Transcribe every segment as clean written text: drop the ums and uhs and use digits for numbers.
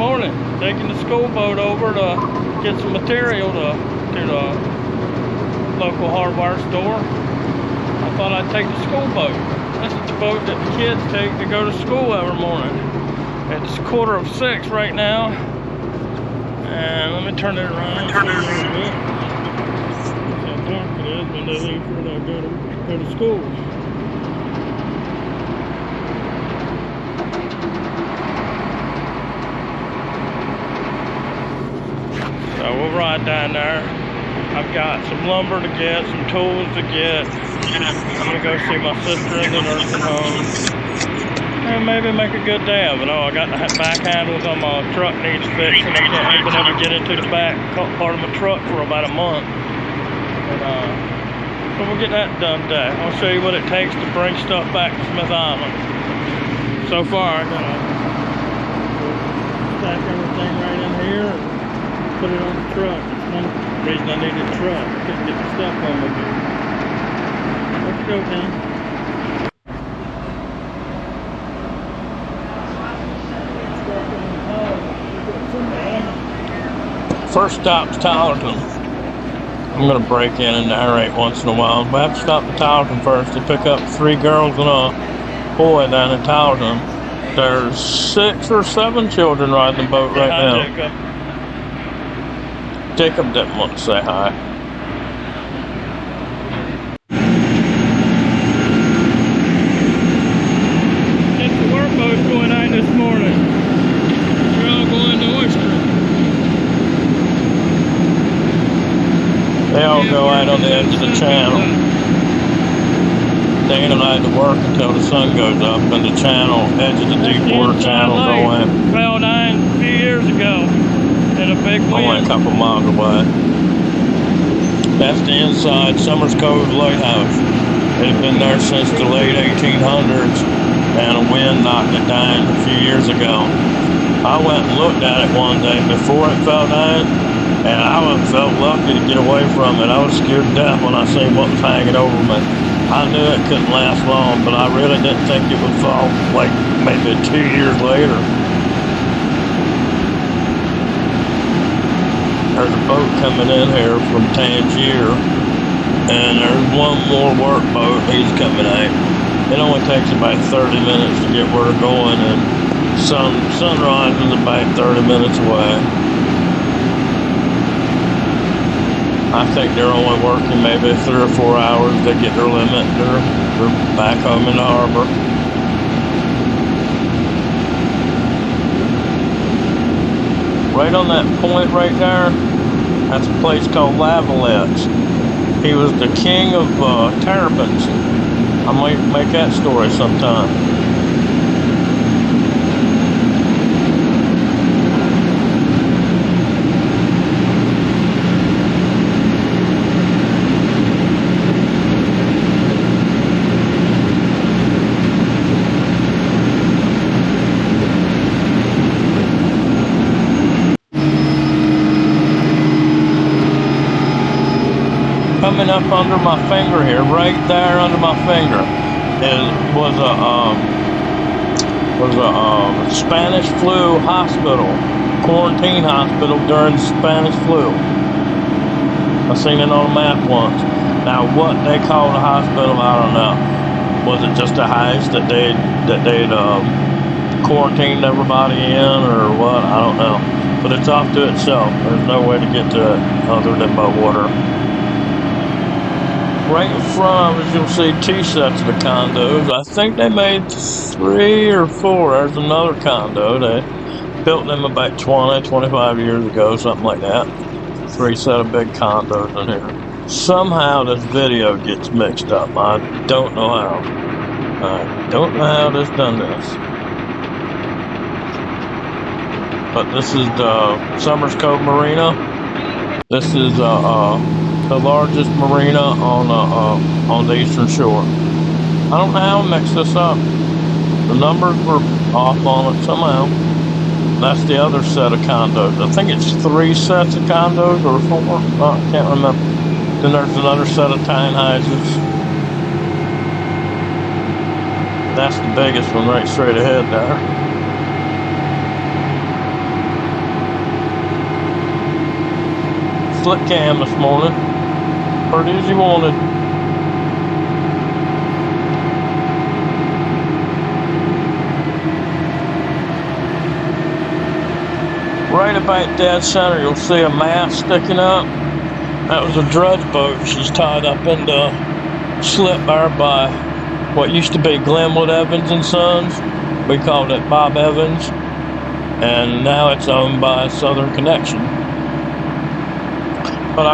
morning, taking the school boat over to get some material to the local hardware store. I thought I'd take the school boat. This is the boat that the kids take to go to school every morning. It's 5:45 right now. And let me turn it around and show you a little bit. That's how dark it is when they leave for to go to school. So we'll ride down there. I've got some lumber to get, some tools to get. I'm gonna go see my sister in the nursing home. And maybe make a good day of it. Oh, I got the back handles on my truck needs fixing. I can't ever get into the back part of my truck for about a month. And, so we'll get that done today. I'll show you what it takes to bring stuff back to Smith Island. So far, I gotta stack everything right in here and put it on the truck. That's one reason I needed a truck. I couldn't get the stuff on me. Let's go, man. First stop's Tylerton. I'm gonna break in and narrate once in a while. We have to stop at Tylerton first to pick up 3 girls and a boy down in Tylerton. There's 6 or 7 children riding the boat right now. Jacob didn't want to say hi. It's the work boat going out this morning. We're all going to Oyster. They all go out on the edge of the channel. Dane and I had to work until the sun goes up and the channel, edge of the deep water channel go in. Fell down a few years ago in a big wind. Only a couple miles away. That's the inside Summers Cove Lighthouse. It had been there since the late 1800s and a wind knocked it down a few years ago. I went and looked at it one day before it fell down, and I felt lucky to get away from it. I was scared to death when I seen what was hanging over me. I knew it couldn't last long, but I really didn't think it would fall like maybe 2 years later. There's a boat coming in here from Tangier, and there's one more work boat. He's coming out. It only takes about 30 minutes to get where we're going, and sunrise is about 30 minutes away. I think they're only working maybe 3 or 4 hours. They get their limit. They're back home in the harbor. Right on that point right there, that's a place called Lavalettes. He was the king of terrapins. I might make that story sometime. Coming up under my finger here, right there under my finger, was a Spanish flu hospital, quarantine hospital during the Spanish flu. I seen it on a map once. Now, what they call the hospital, I don't know. Was it just a house that they'd quarantined everybody in, or what? I don't know. But it's off to itself. There's no way to get to it other than by water. Right in front of us, you'll see 2 sets of the condos. I think they made 3 or 4. There's another condo. They built them about 20, 25 years ago, something like that. 3 set of big condos in here. Somehow this video gets mixed up. I don't know how. I don't know how this done this. But this is the Summers Cove Marina. This is the largest marina on the eastern shore. I don't know how I mixed this up. The numbers were off on it somehow. That's the other set of condos. I think it's 3 sets of condos or 4. I can't remember. Then there's another set of townhouses. That's the biggest one right straight ahead there. flip cam this morning. Pretty as you wanted. Right about dead center, you'll see a mast sticking up. That was a dredge boat. She's tied up in the slip there by what used to be Glenwood Evans and Sons. We called it Bob Evans, and now it's owned by Southern Connection. But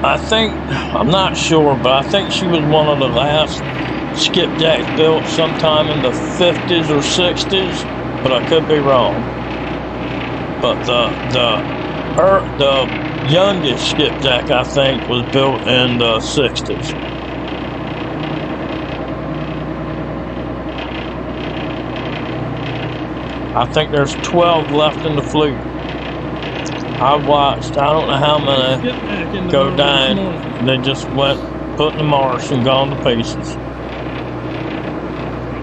I'm not sure, but I think she was one of the last skipjacks built sometime in the 50s or 60s, but I could be wrong. But the youngest skipjack, I think, was built in the 60s. I think there's 12 left in the fleet. I've watched, I don't know how many go down. They just went, put in the marsh and gone to pieces.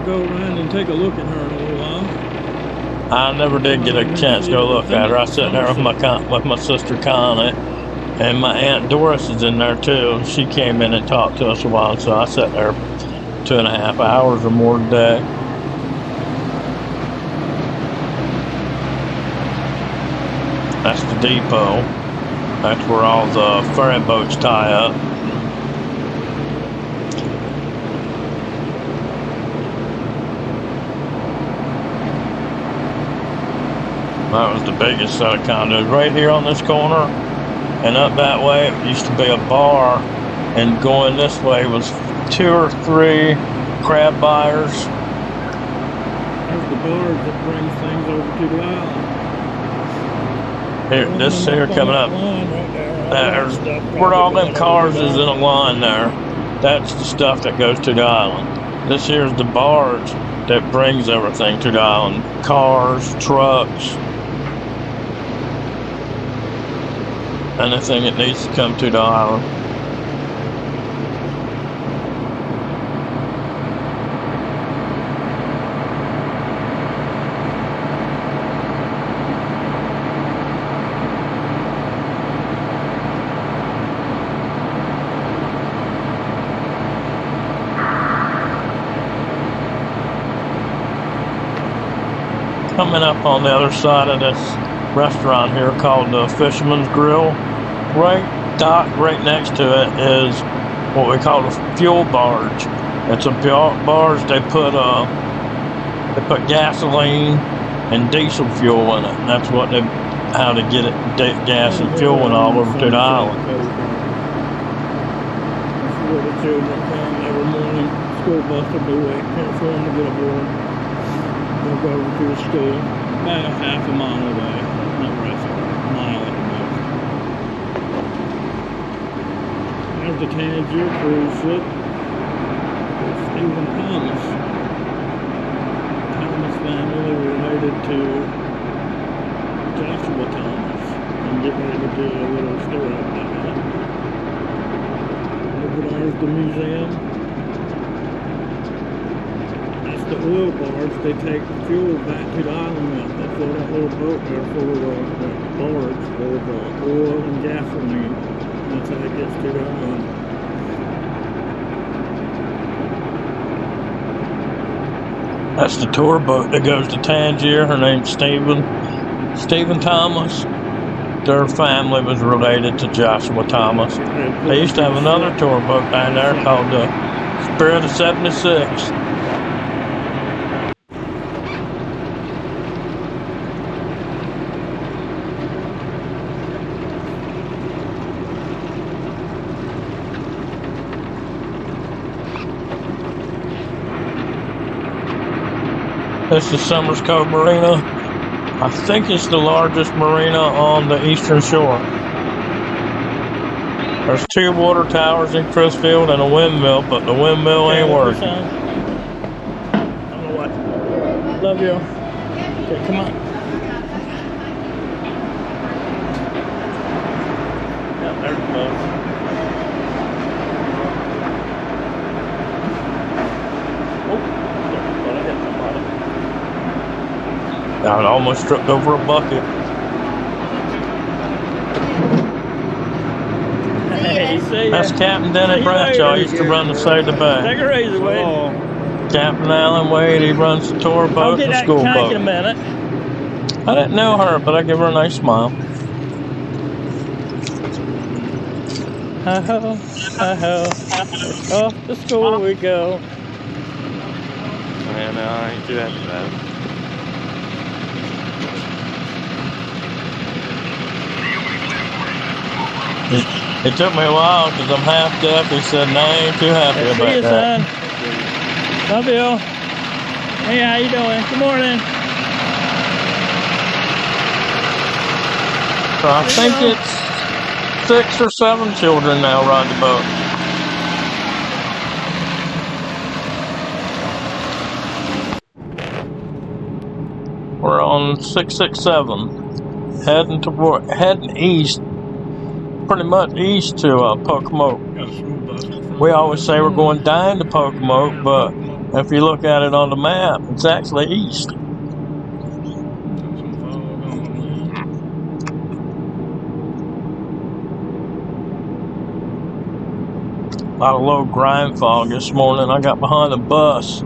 Go around and take a look at her in a little while. I never did get a chance to go look at her. I sat there with my sister Connie, and my Aunt Doris is in there too. She came in and talked to us a while, so I sat there 2.5 hours or more today. That's the depot. That's where all the ferry boats tie up. That was the biggest set of condos. Right here on this corner and up that way, it used to be a bar, and going this way was 2 or 3 crab buyers. There's the barge that brings things over to the island. Here, this here coming up. There's where all them cars is in a line there. That's the stuff that goes to the island. This here's the barge that brings everything to the island. Cars, trucks, anything that needs to come to the island. Coming up on the other side of this restaurant here called the Fisherman's Grill, right next to it is what we call a fuel barge. It's a barge. They put gasoline and diesel fuel in it. And that's how to get it gas and fuel and all over to the island. That's where the children come every morning. School bus will be waiting here for them to get aboard. They'll go over to the school, about a half a mile away, not roughly, a mile at the most. There's the Tangier cruise ship with Stephen Thomas. Thomas family related to Joshua Thomas. I'm getting ready to do a little story about that. Over there's the museum. The oil barge, they take fuel back to the island with. They fill that little boat there full of the barge full of oil and gasoline. That's how it gets to the island. That's the tour boat that goes to Tangier. Her name's Stephen Thomas. Their family was related to Joshua Thomas. They used to have another tour boat down there called the Spirit of 76. This is Summers Cove Marina. I think it's the largest marina on the eastern shore. There's 2 water towers in Crisfield and a windmill, but the windmill ain't working. I don't know what. Love you. Okay, come on. Yeah, there's the boat. I almost tripped over a bucket. See ya. That's Captain Denny See you Bradshaw. later. Used to run the Soda Bay. Take her easy, Wade. Captain Alan Wade, he runs the tour I'll boat get and the that school kayak in a boat. minute. I didn't know her, but I give her a nice smile. Hi-ho, hi-ho. Off to school we go. Man, no, I ain't too happy about it. It took me a while because I'm half deaf. He said, no, I ain't too happy See about you, that. son. Love you. Hey, how you doing? Good morning. So I think it's 6 or 7 children now ride the boat. We're on 667, heading east, pretty much east to Pocomoke. We always say we're going down to Pocomoke, but if you look at it on the map, it's actually east. A lot of low grind fog this morning. I got behind a bus.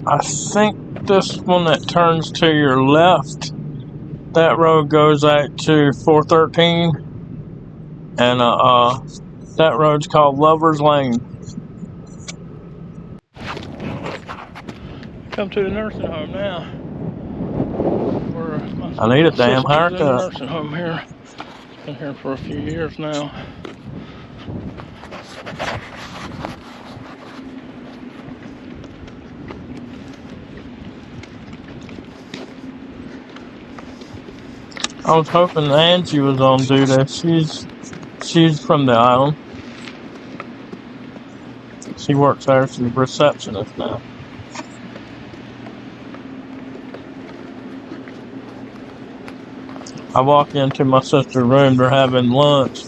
I think this one that turns to your left, that road goes out to 413, and that road's called Lover's Lane. Come to the nursing home now. I need a damn haircut. In the nursing home here. Been here for a few years now. I was hoping Angie was on duty. She's from the island. She works there. She's a receptionist now. I walk into my sister's room. They're having lunch,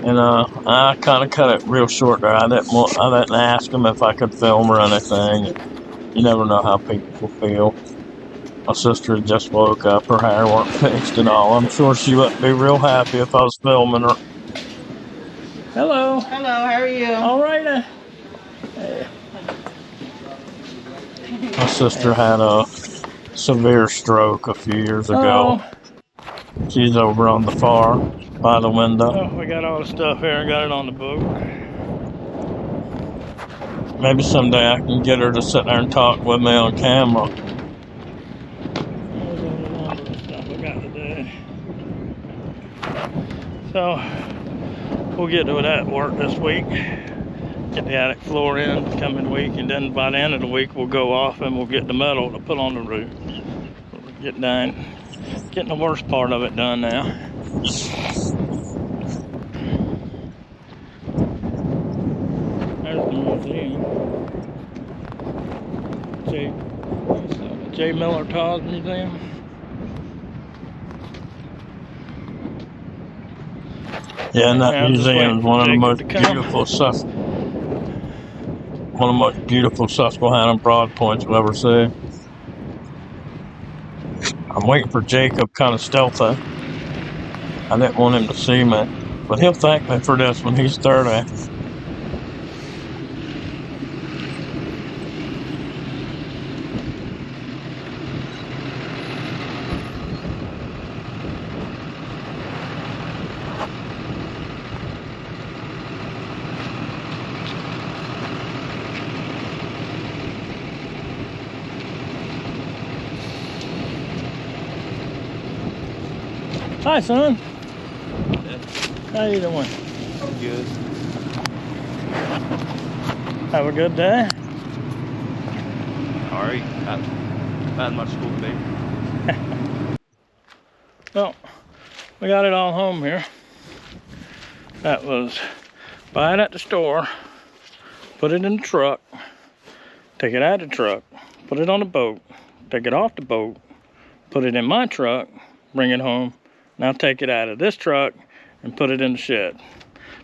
and I kind of cut it real short there. I didn't ask them if I could film or anything. You never know how people feel. My sister just woke up. Her hair weren't fixed and all. I'm sure she wouldn't be real happy if I was filming her. Hello. Hello, how are you? All right. Hey. My sister had a severe stroke a few years ago. She's over on the far by the window. Oh, we got all the stuff here. I got it on the boat. Maybe someday I can get her to sit there and talk with me on camera. There's all the lumber and stuff I got today. So, we'll get to that work this week. Get the attic floor in coming week, and then by the end of the week we'll go off and we'll get the metal to put on the roof. We'll get done. Getting the worst part of it done now. There's the museum. J. Miller Todd Museum. Yeah, and that museum is one of the most beautiful stuff. One of the most beautiful Susquehanna Broad Points you'll ever see. I'm waiting for Jacob, kind of stealthy. I didn't want him to see me, but he'll thank me for this when he's 30. Hi, son. How you doing? Good. Have a good day. All right. Not much school today. Well, we got it all home here. That was buy it at the store, put it in the truck, take it out of the truck, put it on the boat, take it off the boat, put it in my truck, bring it home. Now take it out of this truck and put it in the shed.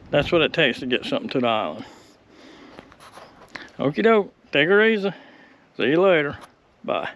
That's what it takes to get something to the island. Okie doke, take her easy. See you later. Bye.